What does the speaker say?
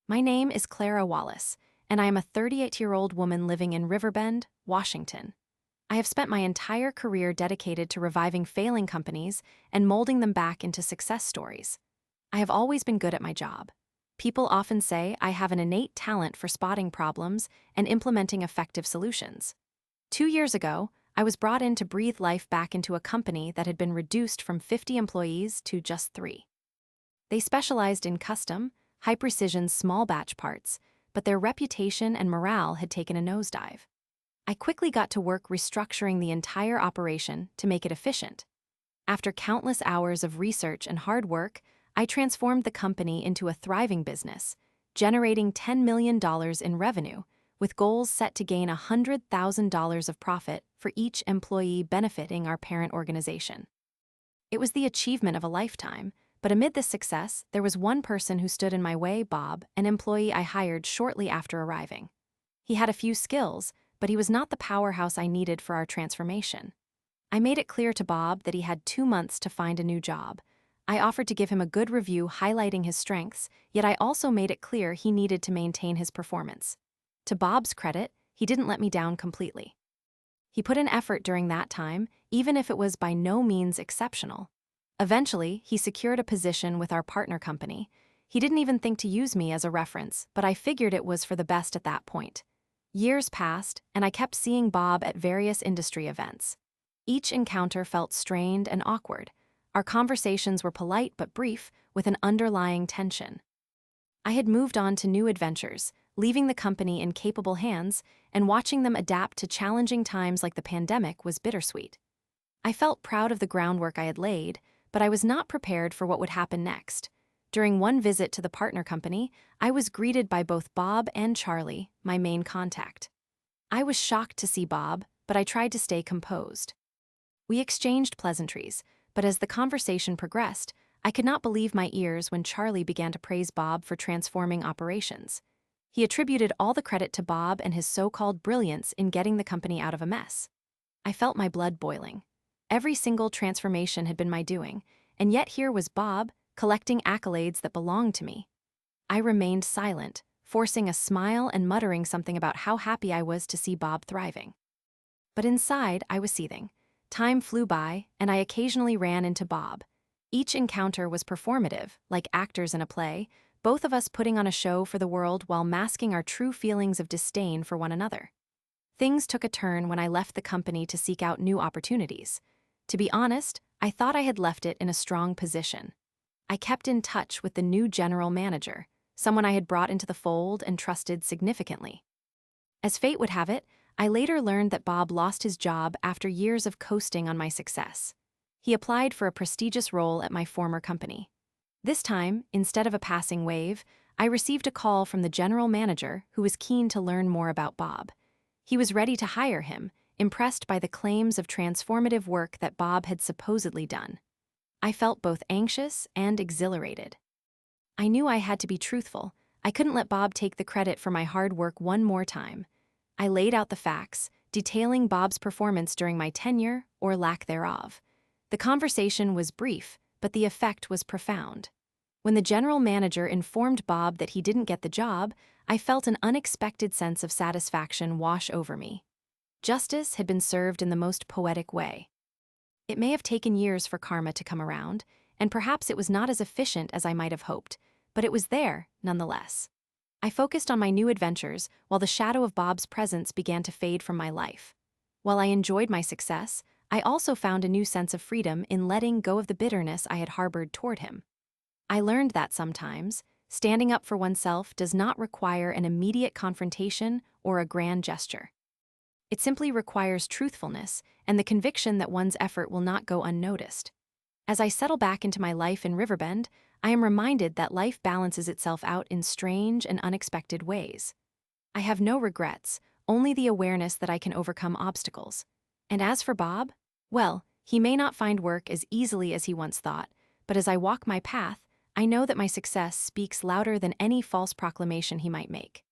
My name is Clara Wallace, and I am a 38-year-old woman living in Riverbend, Washington. I have spent my entire career dedicated to reviving failing companies and molding them back into success stories. I have always been good at my job. People often say I have an innate talent for spotting problems and implementing effective solutions. 2 years ago, I was brought in to breathe life back into a company that had been reduced from 50 employees to just 3. They specialized in custom, high-precision small batch parts, but their reputation and morale had taken a nosedive. I quickly got to work restructuring the entire operation to make it efficient. After countless hours of research and hard work, I transformed the company into a thriving business, generating $10 million in revenue, with goals set to gain $100,000 of profit for each employee benefiting our parent organization. It was the achievement of a lifetime, but amid this success, there was one person who stood in my way: Bob, an employee I hired shortly after arriving. He had a few skills, but he was not the powerhouse I needed for our transformation. I made it clear to Bob that he had 2 months to find a new job. I offered to give him a good review highlighting his strengths, yet I also made it clear he needed to maintain his performance. To Bob's credit, he didn't let me down completely. He put in effort during that time, even if it was by no means exceptional. Eventually, he secured a position with our partner company. He didn't even think to use me as a reference, but I figured it was for the best at that point. Years passed, and I kept seeing Bob at various industry events. Each encounter felt strained and awkward. Our conversations were polite but brief, with an underlying tension. I had moved on to new adventures, leaving the company in capable hands, and watching them adapt to challenging times like the pandemic was bittersweet. I felt proud of the groundwork I had laid, but I was not prepared for what would happen next. During one visit to the partner company, I was greeted by both Bob and Charlie, my main contact. I was shocked to see Bob, but I tried to stay composed. We exchanged pleasantries, but as the conversation progressed, I could not believe my ears when Charlie began to praise Bob for transforming operations. He attributed all the credit to Bob and his so-called brilliance in getting the company out of a mess. I felt my blood boiling. Every single transformation had been my doing, and yet here was Bob, collecting accolades that belonged to me. I remained silent, forcing a smile and muttering something about how happy I was to see Bob thriving. But inside, I was seething. Time flew by, and I occasionally ran into Bob. Each encounter was performative, like actors in a play, both of us putting on a show for the world while masking our true feelings of disdain for one another. Things took a turn when I left the company to seek out new opportunities. To be honest, I thought I had left it in a strong position. I kept in touch with the new general manager, someone I had brought into the fold and trusted significantly. As fate would have it, I later learned that Bob lost his job after years of coasting on my success. He applied for a prestigious role at my former company. This time, instead of a passing wave, I received a call from the general manager who was keen to learn more about Bob. He was ready to hire him, impressed by the claims of transformative work that Bob had supposedly done. I felt both anxious and exhilarated. I knew I had to be truthful. I couldn't let Bob take the credit for my hard work one more time. I laid out the facts, detailing Bob's performance during my tenure or lack thereof. The conversation was brief, but the effect was profound. When the general manager informed Bob that he didn't get the job, I felt an unexpected sense of satisfaction wash over me. Justice had been served in the most poetic way. It may have taken years for karma to come around, and perhaps it was not as efficient as I might have hoped, but it was there, nonetheless. I focused on my new adventures while the shadow of Bob's presence began to fade from my life. While I enjoyed my success, I also found a new sense of freedom in letting go of the bitterness I had harbored toward him. I learned that sometimes, standing up for oneself does not require an immediate confrontation or a grand gesture. It simply requires truthfulness and the conviction that one's effort will not go unnoticed. As I settle back into my life in Riverbend, I am reminded that life balances itself out in strange and unexpected ways. I have no regrets, only the awareness that I can overcome obstacles. And as for Bob, well, he may not find work as easily as he once thought, but as I walk my path, I know that my success speaks louder than any false proclamation he might make.